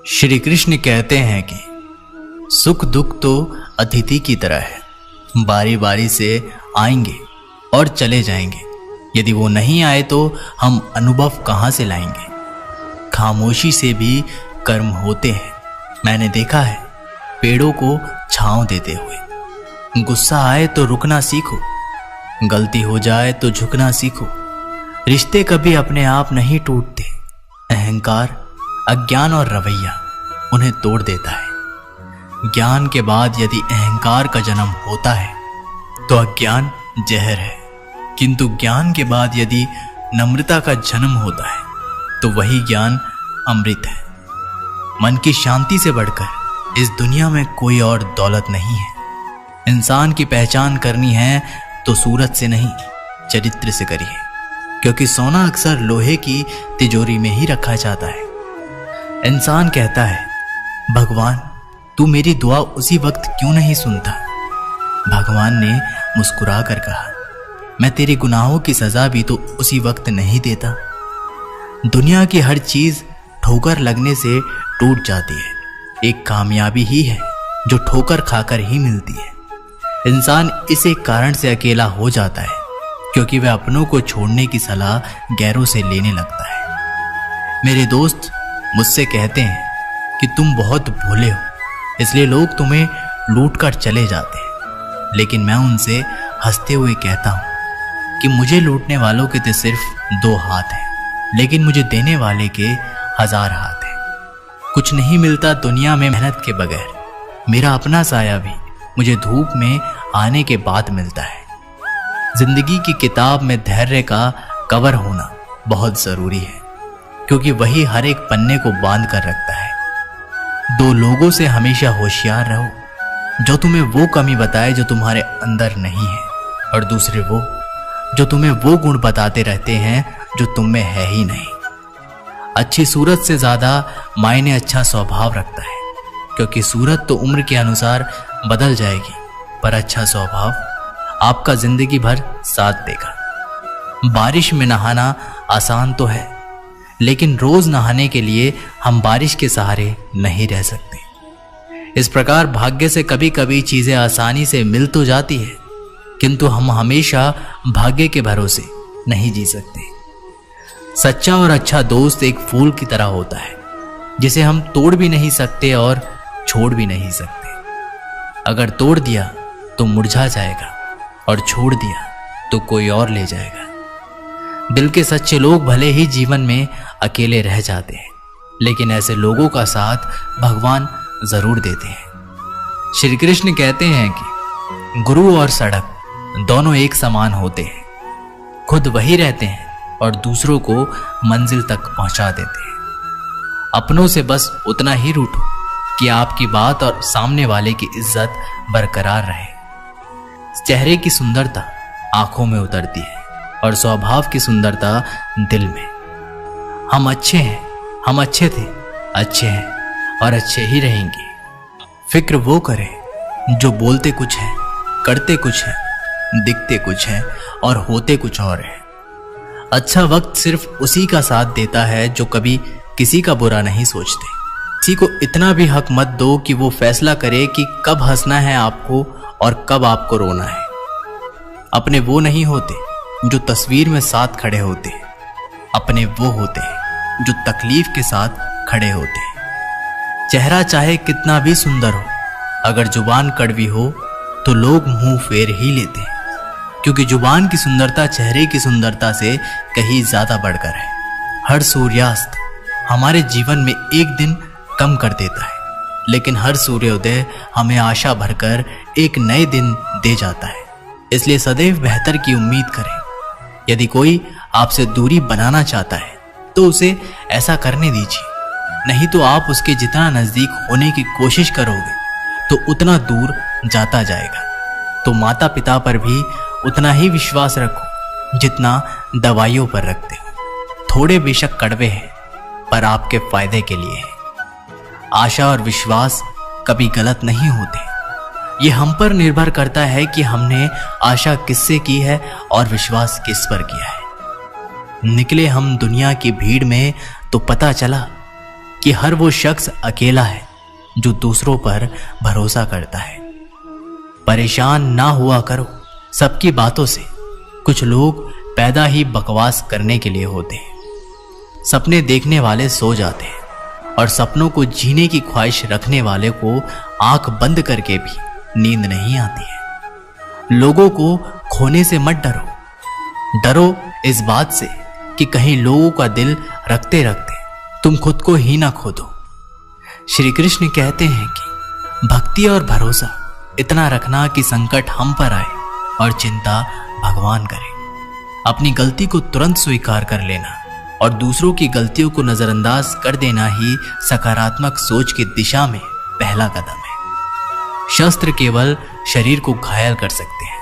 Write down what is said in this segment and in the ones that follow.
श्री कृष्ण कहते हैं कि सुख दुख तो अतिथि की तरह है, बारी बारी से आएंगे और चले जाएंगे। यदि वो नहीं आए तो हम अनुभव कहाँ से लाएंगे। खामोशी से भी कर्म होते हैं। मैंने देखा है पेड़ों को छांव देते हुए। गुस्सा आए तो रुकना सीखो, गलती हो जाए तो झुकना सीखो। रिश्ते कभी अपने आप नहीं टूटते। अहंकार, अज्ञान और रवैया उन्हें तोड़ देता है। ज्ञान के बाद यदि अहंकार का जन्म होता है तो अज्ञान जहर है, किंतु ज्ञान के बाद यदि नम्रता का जन्म होता है तो वही ज्ञान अमृत है। मन की शांति से बढ़कर इस दुनिया में कोई और दौलत नहीं है। इंसान की पहचान करनी है तो सूरत से नहीं, चरित्र से करिए, क्योंकि सोना अक्सर लोहे की तिजोरी में ही रखा जाता है। इंसान कहता है, भगवान तू मेरी दुआ उसी वक्त क्यों नहीं सुनता। भगवान ने मुस्कुरा कर कहा, मैं तेरे गुनाहों की सजा भी तो उसी वक्त नहीं देता। दुनिया की हर चीज ठोकर लगने से टूट जाती है। एक कामयाबी ही है जो ठोकर खाकर ही मिलती है। इंसान इस एक कारण से अकेला हो जाता है क्योंकि वह अपनों को छोड़ने की सलाह गैरों से लेने लगता है। मेरे दोस्त मुझसे कहते हैं कि तुम बहुत भोले हो, इसलिए लोग तुम्हें लूट कर चले जाते हैं। लेकिन मैं उनसे हंसते हुए कहता हूं कि मुझे लूटने वालों के तो सिर्फ 2 हाथ हैं, लेकिन मुझे देने वाले के 1000 हाथ हैं। कुछ नहीं मिलता दुनिया में मेहनत के बगैर। मेरा अपना साया भी मुझे धूप में आने के बाद मिलता है। जिंदगी की किताब में धैर्य का कवर होना बहुत जरूरी है, क्योंकि वही हर एक पन्ने को बांध कर रखता है। 2 लोगों से हमेशा होशियार रहो, जो तुम्हें वो कमी बताए जो तुम्हारे अंदर नहीं है, और दूसरे वो जो तुम्हें वो गुण बताते रहते हैं जो तुम में है ही नहीं। अच्छी सूरत से ज्यादा मायने अच्छा स्वभाव रखता है, क्योंकि सूरत तो उम्र के अनुसार बदल जाएगी, पर अच्छा स्वभाव आपका जिंदगी भर साथ देगा। बारिश में नहाना आसान तो है, लेकिन रोज नहाने के लिए हम बारिश के सहारे नहीं रह सकते। इस प्रकार भाग्य से कभी कभी चीजें आसानी से मिल तो जाती है, किंतु हम हमेशा भाग्य के भरोसे नहीं जी सकते। सच्चा और अच्छा दोस्त एक फूल की तरह होता है, जिसे हम तोड़ भी नहीं सकते और छोड़ भी नहीं सकते। अगर तोड़ दिया तो मुरझा जाएगा, और छोड़ दिया तो कोई और ले जाएगा। दिल के सच्चे लोग भले ही जीवन में अकेले रह जाते हैं, लेकिन ऐसे लोगों का साथ भगवान जरूर देते हैं। श्री कृष्ण कहते हैं कि गुरु और सड़क दोनों एक समान होते हैं। खुद वही रहते हैं और दूसरों को मंजिल तक पहुंचा देते हैं। अपनों से बस उतना ही रूठो कि आपकी बात और सामने वाले की इज्जत बरकरार रहे। चेहरे की सुंदरता आंखों में उतरती है और स्वभाव की सुंदरता दिल में। हम अच्छे हैं, हम अच्छे थे, अच्छे हैं और अच्छे ही रहेंगे। फिक्र वो करें जो बोलते कुछ है, करते कुछ है, दिखते कुछ है और होते कुछ और है। अच्छा वक्त सिर्फ उसी का साथ देता है जो कभी किसी का बुरा नहीं सोचते। किसी को इतना भी हक मत दो कि वो फैसला करे कि कब हंसना है आपको और कब आपको रोना है। अपने वो नहीं होते जो तस्वीर में साथ खड़े होते, अपने वो होते हैं जो तकलीफ के साथ खड़े होते हैं। चेहरा चाहे कितना भी सुंदर हो, अगर जुबान कड़वी हो तो लोग मुंह फेर ही लेते हैं, क्योंकि जुबान की सुंदरता चेहरे की सुंदरता से कहीं ज्यादा बढ़कर है। हर सूर्यास्त हमारे जीवन में एक दिन कम कर देता है, लेकिन हर सूर्योदय हमें आशा भरकर एक नए दिन दे जाता है। इसलिए सदैव बेहतर की उम्मीद करें। यदि कोई आपसे दूरी बनाना चाहता है तो उसे ऐसा करने दीजिए, नहीं तो आप उसके जितना नजदीक होने की कोशिश करोगे तो उतना दूर जाता जाएगा। तो माता पिता पर भी उतना ही विश्वास रखो जितना दवाइयों पर रखते हो। थोड़े बेशक कड़वे हैं, पर आपके फायदे के लिए है। आशा और विश्वास कभी गलत नहीं होते। ये हम पर निर्भर करता है कि हमने आशा किससे की है और विश्वास किस पर किया है। निकले हम दुनिया की भीड़ में तो पता चला कि हर वो शख्स अकेला है जो दूसरों पर भरोसा करता है। परेशान ना हुआ करो सबकी बातों से। कुछ लोग पैदा ही बकवास करने के लिए होते हैं। सपने देखने वाले सो जाते हैं और सपनों को जीने की ख्वाहिश रखने वाले को आंख बंद करके भी नींद नहीं आती है। लोगों को खोने से मत डरो, डरो इस बात से कि कहीं लोगों का दिल रखते रखते तुम खुद को ही ना खो दो। श्री कृष्ण कहते हैं कि भक्ति और भरोसा इतना रखना कि संकट हम पर आए और चिंता भगवान करे। अपनी गलती को तुरंत स्वीकार कर लेना और दूसरों की गलतियों को नजरअंदाज कर देना ही सकारात्मक सोच की दिशा में पहला कदम है। शस्त्र केवल शरीर को घायल कर सकते हैं,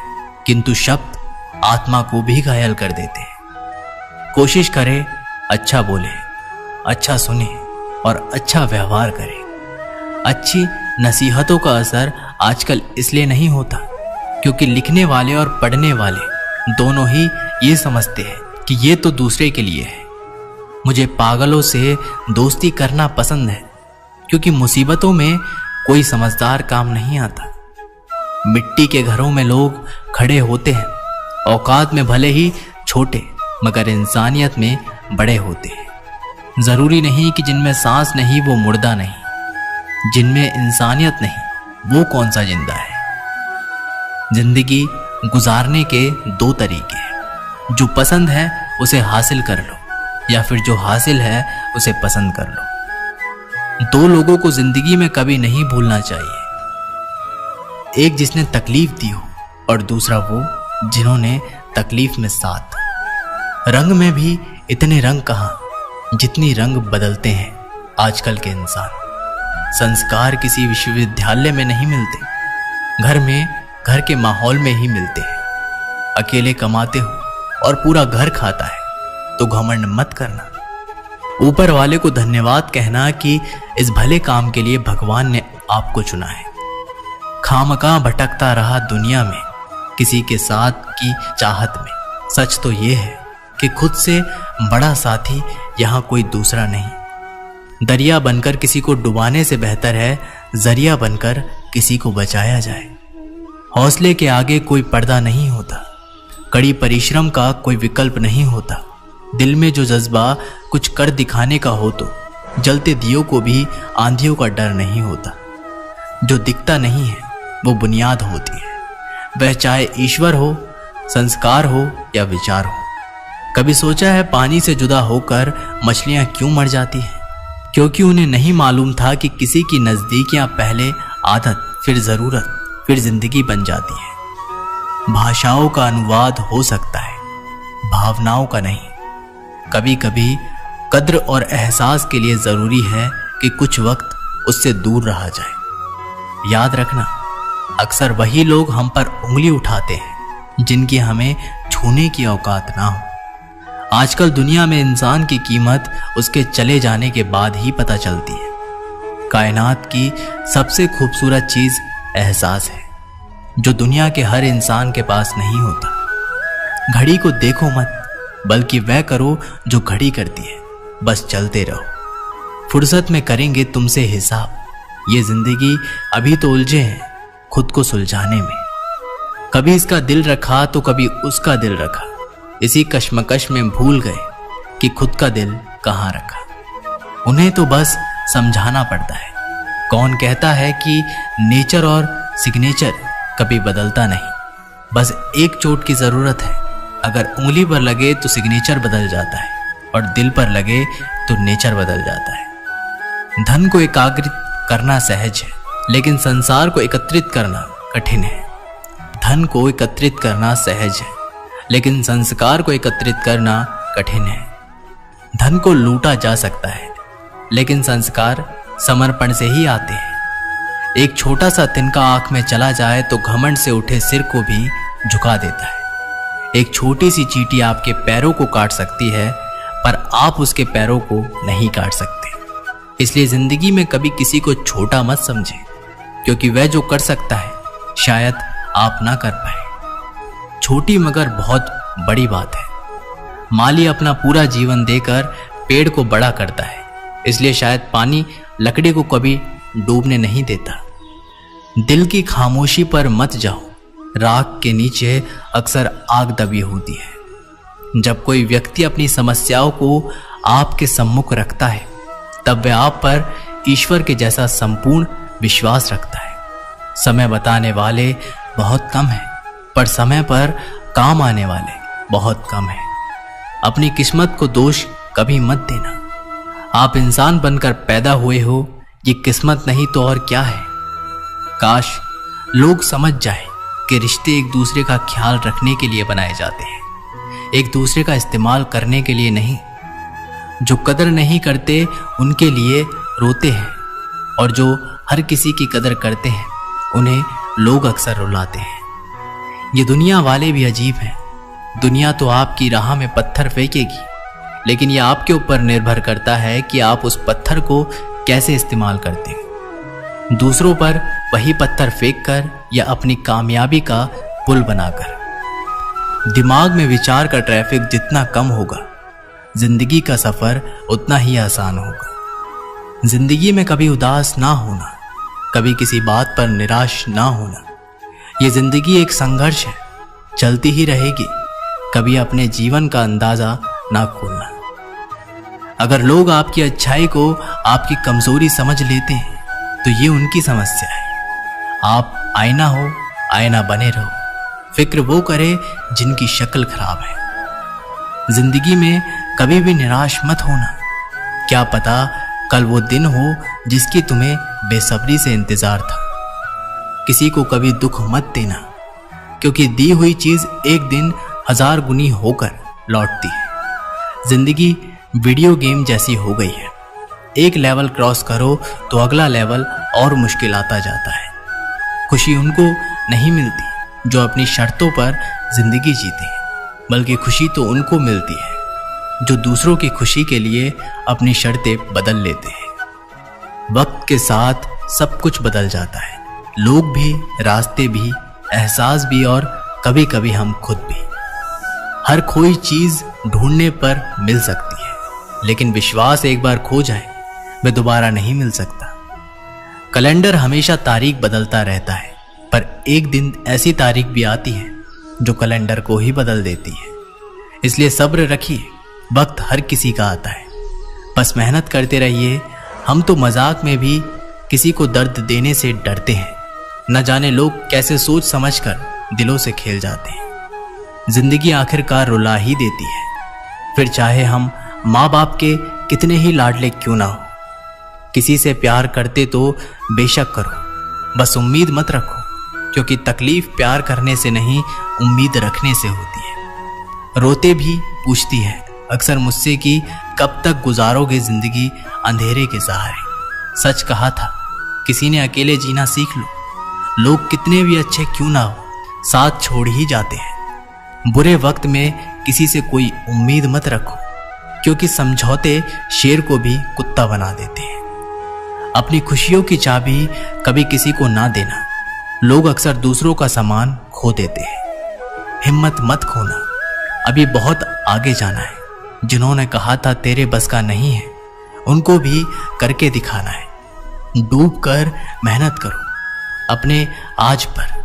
किंतु शब्द आत्मा को भी घायल कर देते हैं। कोशिश करें अच्छा बोले, अच्छा सुने और अच्छा व्यवहार करें। अच्छी नसीहतों का असर आजकल इसलिए नहीं होता क्योंकि लिखने वाले और पढ़ने वाले दोनों ही ये समझते हैं कि ये तो दूसरे के लिए है। मुझे पागलों से दोस्ती करना पसंद है क्योंकि मुसीबतों में कोई समझदार काम नहीं आता। मिट्टी के घरों में लोग खड़े होते हैं, औकात में भले ही छोटे मगर इंसानियत में बड़े होते हैं। जरूरी नहीं कि जिनमें सांस नहीं वो मुर्दा नहीं, जिनमें इंसानियत नहीं वो कौन सा जिंदा है। जिंदगी गुजारने के दो तरीके हैं, जो पसंद है उसे हासिल कर लो या फिर जो हासिल है उसे पसंद कर लो। दो लोगों को जिंदगी में कभी नहीं भूलना चाहिए, एक जिसने तकलीफ दी हो और दूसरा वो जिन्होंने तकलीफ में साथ। रंग में भी इतने रंग कहां जितनी रंग बदलते हैं आजकल के इंसान। संस्कार किसी विश्वविद्यालय में नहीं मिलते, घर में घर के माहौल में ही मिलते हैं। अकेले कमाते हो और पूरा घर खाता है तो घमंड मत करना। ऊपर वाले को धन्यवाद कहना कि इस भले काम के लिए भगवान ने आपको चुना है। खामखा भटकता रहा दुनिया में किसी के साथ की चाहत में। सच तो ये है कि खुद से बड़ा साथी यहाँ कोई दूसरा नहीं। दरिया बनकर किसी को डुबाने से बेहतर है जरिया बनकर किसी को बचाया जाए। हौसले के आगे कोई पर्दा नहीं होता, कड़ी परिश्रम का कोई विकल्प नहीं होता। दिल में जो जज्बा कुछ कर दिखाने का हो तो जलते दियों को भी आंधियों का डर नहीं होता। जो दिखता नहीं है वो बुनियाद होती है, वह चाहे ईश्वर हो, संस्कार हो या विचार हो। कभी सोचा है पानी से जुदा होकर मछलियां क्यों मर जाती हैं? क्योंकि उन्हें नहीं मालूम था कि किसी की नजदीकियां पहले आदत, फिर जरूरत, फिर जिंदगी बन जाती है। भाषाओं का अनुवाद हो सकता है, भावनाओं का नहीं। कभी कभी कद्र और एहसास के लिए जरूरी है कि कुछ वक्त उससे दूर रहा जाए। याद रखना, अक्सर वही लोग हम पर उंगली उठाते हैं जिनकी हमें छूने की औकात ना हो। आजकल दुनिया में इंसान की कीमत उसके चले जाने के बाद ही पता चलती है। कायनात की सबसे खूबसूरत चीज एहसास है, जो दुनिया के हर इंसान के पास नहीं होता। घड़ी को देखो मत, बल्कि वह करो जो घड़ी करती है। बस चलते रहो, फुर्सत में करेंगे तुमसे हिसाब। ये जिंदगी अभी तो उलझे हैं खुद को सुलझाने में। कभी इसका दिल रखा तो कभी उसका दिल रखा, इसी कश्मकश में भूल गए कि खुद का दिल कहाँ रखा। उन्हें तो बस समझाना पड़ता है। कौन कहता है कि नेचर और सिग्नेचर कभी बदलता नहीं? बस एक चोट की जरूरत है। अगर उंगली पर लगे तो सिग्नेचर बदल जाता है और दिल पर लगे तो नेचर बदल जाता है। धन को एकाग्रित करना सहज है, लेकिन संसार को एकत्रित करना कठिन है। धन को एकत्रित करना सहज है, लेकिन संस्कार को एकत्रित करना कठिन है। धन को लूटा जा सकता है, लेकिन संस्कार समर्पण से ही आते हैं। एक छोटा सा तिनका आंख में चला जाए तो घमंड से उठे सिर को भी झुका देता है। एक छोटी सी चींटी आपके पैरों को काट सकती है, पर आप उसके पैरों को नहीं काट सकते। इसलिए जिंदगी में कभी किसी को छोटा मत समझे, क्योंकि वह जो कर सकता है शायद आप ना कर पाए। छोटी मगर बहुत बड़ी बात है। माली अपना पूरा जीवन देकर पेड़ को बड़ा करता है, इसलिए शायद पानी लकड़ी को कभी डूबने नहीं देता। दिल की खामोशी पर मत जाओ, राख के नीचे अक्सर आग दबी होती है। जब कोई व्यक्ति अपनी समस्याओं को आपके सम्मुख रखता है तब वह आप पर ईश्वर के जैसा संपूर्ण विश्वास रखता है। समय बताने वाले बहुत कम हैं, पर समय पर काम आने वाले बहुत कम हैं। अपनी किस्मत को दोष कभी मत देना। आप इंसान बनकर पैदा हुए हो, ये किस्मत नहीं तो और क्या है। काश लोग समझ जाए कि रिश्ते एक दूसरे का ख्याल रखने के लिए बनाए जाते हैं, एक दूसरे का इस्तेमाल करने के लिए नहीं। जो कदर नहीं करते उनके लिए रोते हैं, और जो हर किसी की कदर करते हैं उन्हें लोग अक्सर रुलाते हैं। ये दुनिया वाले भी अजीब हैं। दुनिया तो आपकी राह में पत्थर फेंकेगी, लेकिन यह आपके ऊपर निर्भर करता है कि आप उस पत्थर को कैसे इस्तेमाल करते हैं। दूसरों पर वही पत्थर फेंककर या अपनी कामयाबी का पुल बनाकर। दिमाग में विचार का ट्रैफिक जितना कम होगा, जिंदगी का सफर उतना ही आसान होगा। जिंदगी में कभी उदास ना होना, कभी किसी बात पर निराश ना होना। ये जिंदगी एक संघर्ष है, चलती ही रहेगी। कभी अपने जीवन का अंदाजा ना खोलना। अगर लोग आपकी अच्छाई को आपकी कमजोरी समझ लेते हैं तो ये उनकी समस्या है। आप आईना हो, आईना बने रहो। फिक्र वो करे जिनकी शक्ल खराब है। जिंदगी में कभी भी निराश मत होना। क्या पता कल वो दिन हो जिसकी तुम्हें बेसब्री से इंतजार था। किसी को कभी दुख मत देना, क्योंकि दी हुई चीज एक दिन 1000 गुनी होकर लौटती है। जिंदगी वीडियो गेम जैसी हो गई है। एक लेवल क्रॉस करो तो अगला लेवल और मुश्किल आता जाता है। खुशी उनको नहीं मिलती जो अपनी शर्तों पर जिंदगी जीते हैं, बल्कि खुशी तो उनको मिलती है जो दूसरों की खुशी के लिए अपनी शर्तें बदल लेते हैं। वक्त के साथ सब कुछ बदल जाता है, लोग भी, रास्ते भी, एहसास भी, और कभी कभी हम खुद भी। हर खोई चीज ढूंढने पर मिल सकती है, लेकिन विश्वास एक बार खो जाए वह दोबारा नहीं मिल सकता। कैलेंडर हमेशा तारीख बदलता रहता है, पर एक दिन ऐसी तारीख भी आती है जो कैलेंडर को ही बदल देती है। इसलिए सब्र रखिए, वक्त हर किसी का आता है। बस मेहनत करते रहिए। हम तो मजाक में भी किसी को दर्द देने से डरते हैं। न जाने लोग कैसे सोच समझकर दिलों से खेल जाते हैं। जिंदगी आखिरकार रुला ही देती है, फिर चाहे हम माँ बाप के कितने ही लाडले क्यों ना हो। किसी से प्यार करते तो बेशक करो, बस उम्मीद मत रखो, क्योंकि तकलीफ प्यार करने से नहीं, उम्मीद रखने से होती है। रोते भी पूछती है अक्सर मुझसे कि कब तक गुजारोगे जिंदगी अंधेरे के सहारे। सच कहा था किसी ने, अकेले जीना सीख लो। लोग कितने भी अच्छे क्यों ना हो, साथ छोड़ ही जाते हैं। बुरे वक्त में किसी से कोई उम्मीद मत रखो, क्योंकि समझौते शेर को भी कुत्ता बना देते हैं। अपनी खुशियों की चाबी कभी किसी को ना देना। लोग अक्सर दूसरों का सामान खो देते हैं। हिम्मत मत खोना, अभी बहुत आगे जाना है। जिन्होंने कहा था तेरे बस का नहीं है, उनको भी करके दिखाना है। डूब कर मेहनत करो अपने आज पर।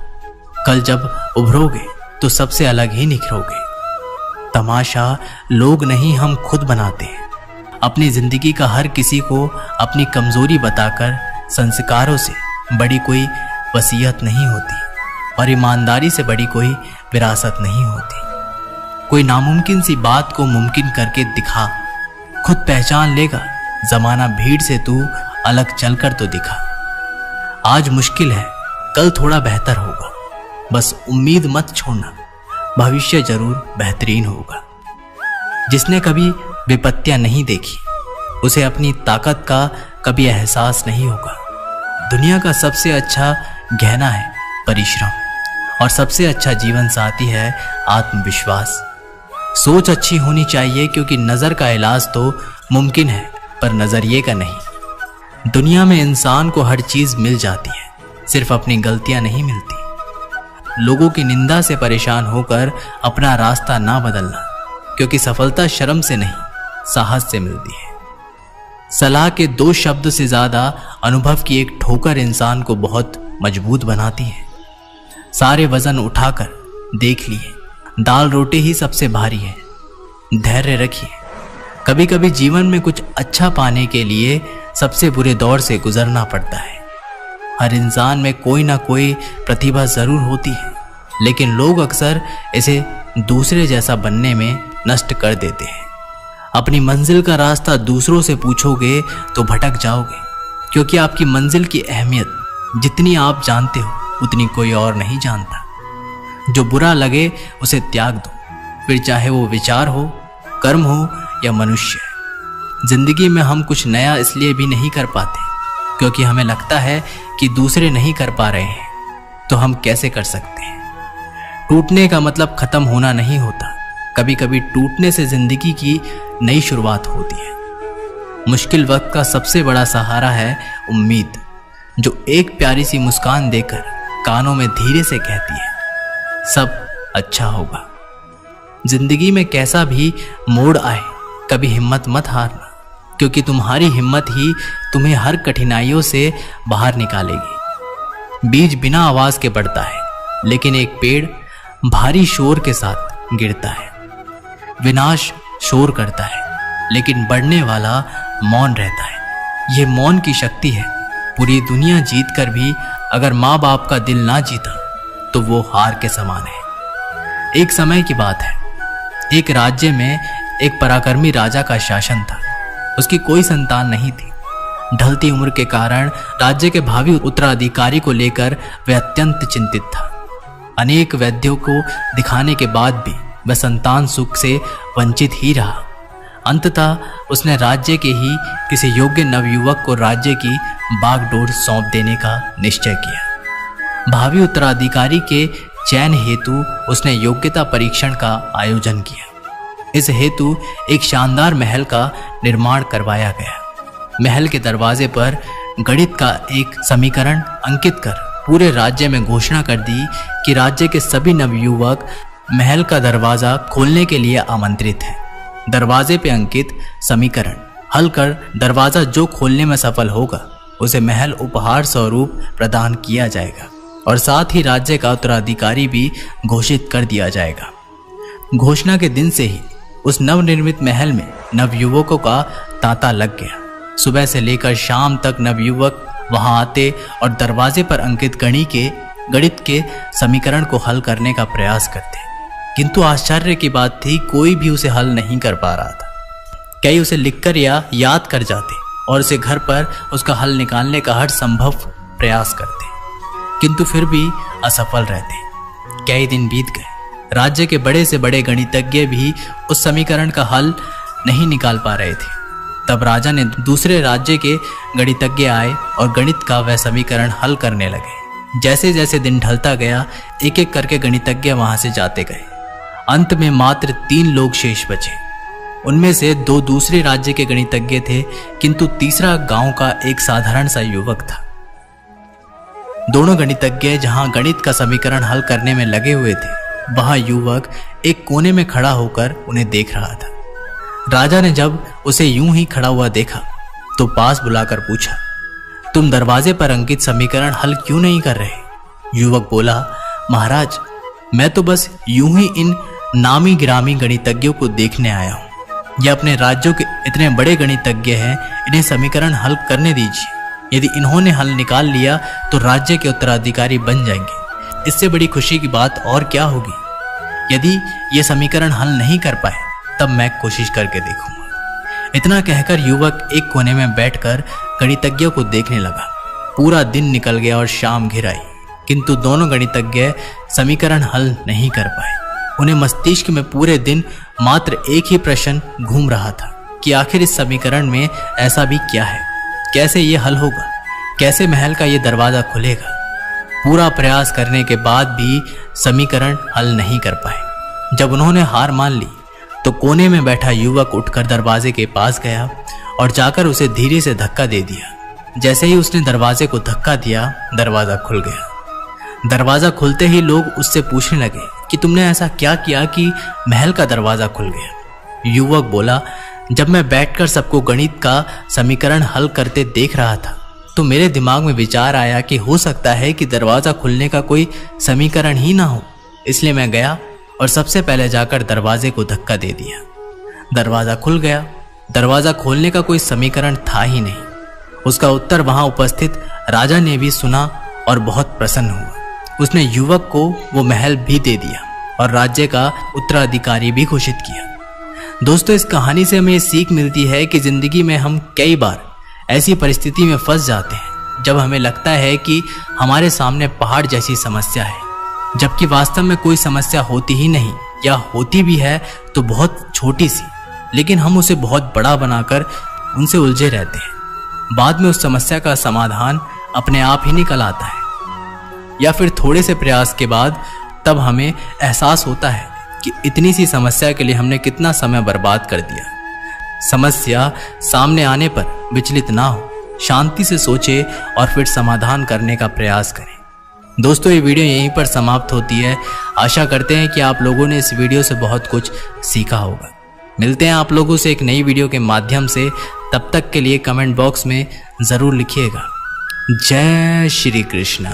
कल जब उभरोगे तो सबसे अलग ही निखरोगे। तमाशा लोग नहीं, हम खुद बनाते हैं। अपनी जिंदगी का हर किसी को अपनी कमजोरी बताकर संस्कारों से बड़ी कोई वसीयत नहीं होती, और ईमानदारी से बड़ी कोई विरासत नहीं होती। कोई नामुमकिन सी बात को मुमकिन करके दिखा, खुद पहचान लेगा जमाना भीड़ से, तू अलग चलकर तो दिखा। आज मुश्किल है, कल थोड़ा बेहतर होगा। बस उम्मीद मत छोड़ना, भविष्य जरूर बेहतरीन होगा। जिसने कभी विपत्तियां नहीं देखी, उसे अपनी ताकत का कभी एहसास नहीं होगा। दुनिया का सबसे अच्छा गहना है परिश्रम, और सबसे अच्छा जीवन साथी है आत्मविश्वास। सोच अच्छी होनी चाहिए, क्योंकि नजर का इलाज तो मुमकिन है, पर नजरिए का नहीं। दुनिया में इंसान को हर चीज मिल जाती है, सिर्फ अपनी गलतियां नहीं मिलती। लोगों की निंदा से परेशान होकर अपना रास्ता ना बदलना, क्योंकि सफलता शर्म से नहीं, साहस से मिलती है। सलाह के 2 शब्द से ज्यादा अनुभव की एक ठोकर इंसान को बहुत मजबूत बनाती है। सारे वजन उठाकर देख लिए, दाल रोटी ही सबसे भारी है। धैर्य रखिए, कभी कभी जीवन में कुछ अच्छा पाने के लिए सबसे बुरे दौर से गुजरना पड़ता है। हर इंसान में कोई ना कोई प्रतिभा जरूर होती है, लेकिन लोग अक्सर इसे दूसरे जैसा बनने में नष्ट कर देते हैं। अपनी मंजिल का रास्ता दूसरों से पूछोगे तो भटक जाओगे, क्योंकि आपकी मंजिल की अहमियत जितनी आप जानते हो उतनी कोई और नहीं जानता। जो बुरा लगे उसे त्याग दो, फिर चाहे वो विचार हो, कर्म हो या मनुष्य। जिंदगी में हम कुछ नया इसलिए भी नहीं कर पाते क्योंकि हमें लगता है कि दूसरे नहीं कर पा रहे हैं, तो हम कैसे कर सकते हैं। टूटने का मतलब खत्म होना नहीं होता, कभी कभी टूटने से जिंदगी की नई शुरुआत होती है। मुश्किल वक्त का सबसे बड़ा सहारा है उम्मीद, जो एक प्यारी सी मुस्कान देकर कानों में धीरे से कहती है, सब अच्छा होगा। जिंदगी में कैसा भी मोड़ आए, कभी हिम्मत मत हारना, क्योंकि तुम्हारी हिम्मत ही तुम्हें हर कठिनाइयों से बाहर निकालेगी। बीज बिना आवाज के बढ़ता है, लेकिन एक पेड़ भारी शोर के साथ गिरता है। विनाश शोर करता है, लेकिन बढ़ने वाला मौन रहता है। यह मौन की शक्ति है। पूरी दुनिया जीत कर भी अगर माँ बाप का दिल ना जीता तो वो हार के समान है। एक समय की बात है, एक राज्य में एक पराक्रमी राजा का शासन था। उसकी कोई संतान नहीं थी। ढलती उम्र के कारण राज्य के भावी उत्तराधिकारी को लेकर वह अत्यंत चिंतित था। अनेक वैद्यों को दिखाने के बाद भी वह संतान सुख से वंचित ही रहा। अंततः उसने राज्य के ही किसी योग्य नवयुवक को राज्य की बागडोर सौंप देने का निश्चय किया। भावी उत्तराधिकारी के चयन हेतु उसने योग्यता परीक्षण का आयोजन किया। इस हेतु एक शानदार महल का निर्माण करवाया गया। महल के दरवाजे पर गणित का एक समीकरण अंकित कर पूरे राज्य में घोषणा कर दी कि राज्य के सभी नवयुवक महल का दरवाजा खोलने के लिए आमंत्रित हैं। दरवाजे पे अंकित समीकरण हल कर दरवाजा जो खोलने में सफल होगा उसे महल उपहार स्वरूप प्रदान किया जाएगा और साथ ही राज्य का उत्तराधिकारी भी घोषित कर दिया जाएगा। घोषणा के दिन से ही उस नवनिर्मित महल में नवयुवकों का तांता लग गया। सुबह से लेकर शाम तक नवयुवक वहां आते और दरवाजे पर अंकित गणित के समीकरण को हल करने का प्रयास करते, किंतु आश्चर्य की बात थी कोई भी उसे हल नहीं कर पा रहा था। कई उसे लिखकर या याद कर जाते और उसे घर पर उसका हल निकालने का हर संभव प्रयास करते, किंतु फिर भी असफल रहते। कई दिन बीत गए। राज्य के बड़े से बड़े गणितज्ञ भी उस समीकरण का हल नहीं निकाल पा रहे थे। तब राजा ने दूसरे राज्य के गणितज्ञ आए और गणित का वह समीकरण हल करने लगे। जैसे जैसे दिन ढलता गया, एक एक करके गणितज्ञ वहां से जाते गए। अंत में मात्र 3 लोग शेष बचे। उनमें से 2 दूसरे राज्य के गणितज्ञ थे, किंतु तीसरा गांव का एक साधारण सा युवक था। दोनों गणितज्ञ जहां गणित का समीकरण हल करने में लगे हुए थे, वहां युवक एक कोने में खड़ा होकर उन्हें देख रहा था। राजा ने जब उसे यूं ही खड़ा हुआ देखा तो पास बुलाकर पूछा, तुम दरवाजे पर अंकित समीकरण हल क्यों नहीं कर रहे? युवक बोला, महाराज, मैं तो बस यूं ही इन नामी गिरामी गणितज्ञों को देखने आया हूं। यह अपने राज्यों के इतने बड़े गणितज्ञ हैं, इन्हें समीकरण हल करने दीजिए। यदि इन्होंने हल निकाल लिया तो राज्य के उत्तराधिकारी बन जाएंगे। इससे बड़ी खुशी की बात और क्या होगी। यदि ये समीकरण हल नहीं कर पाए तब मैं कोशिश करके देखूंगा। इतना कहकर युवक एक कोने में बैठकर गणितज्ञों को देखने लगा। पूरा दिन निकल गया और शाम घिर आई, किंतु दोनों गणितज्ञ समीकरण हल नहीं कर पाए। उन्हें मस्तिष्क में पूरे दिन मात्र एक ही प्रश्न घूम रहा था कि आखिर इस समीकरण में ऐसा भी क्या है, कैसे ये हल होगा, कैसे महल का ये दरवाजा खुलेगा। पूरा प्रयास करने के बाद भी समीकरण हल नहीं कर पाए। जब उन्होंने हार मान ली तो कोने में बैठा युवक उठकर दरवाजे के पास गया और जाकर उसे धीरे से धक्का दे दिया। जैसे ही उसने दरवाजे को धक्का दिया, दरवाजा खुल गया। दरवाजा खुलते ही लोग उससे पूछने लगे कि तुमने ऐसा क्या किया कि महल का दरवाजा खुल गया? युवक बोला, जब मैं बैठकर सबको गणित का समीकरण हल करते देख रहा था तो मेरे दिमाग में विचार आया कि हो सकता है कि दरवाज़ा खुलने का कोई समीकरण ही ना हो। इसलिए मैं गया और सबसे पहले जाकर दरवाजे को धक्का दे दिया। दरवाज़ा खुल गया। दरवाज़ा खोलने का कोई समीकरण था ही नहीं। उसका उत्तर वहां उपस्थित राजा ने भी सुना और बहुत प्रसन्न हुआ। उसने युवक को वो महल भी दे दिया और राज्य का उत्तराधिकारी भी घोषित किया। दोस्तों, इस कहानी से हमें सीख मिलती है कि जिंदगी में हम कई बार ऐसी परिस्थिति में फंस जाते हैं जब हमें लगता है कि हमारे सामने पहाड़ जैसी समस्या है, जबकि वास्तव में कोई समस्या होती ही नहीं, या होती भी है तो बहुत छोटी सी, लेकिन हम उसे बहुत बड़ा बनाकर उनसे उलझे रहते हैं। बाद में उस समस्या का समाधान अपने आप ही निकल आता है, या फिर थोड़े से प्रयास के बाद तब हमें एहसास होता है कि इतनी सी समस्या के लिए हमने कितना समय बर्बाद कर दिया। समस्या सामने आने पर विचलित ना हो, शांति से सोचे और फिर समाधान करने का प्रयास करें। दोस्तों, ये वीडियो यहीं पर समाप्त होती है। आशा करते हैं कि आप लोगों ने इस वीडियो से बहुत कुछ सीखा होगा। मिलते हैं आप लोगों से एक नई वीडियो के माध्यम से। तब तक के लिए कमेंट बॉक्स में ज़रूर लिखिएगा। जय श्री कृष्ण।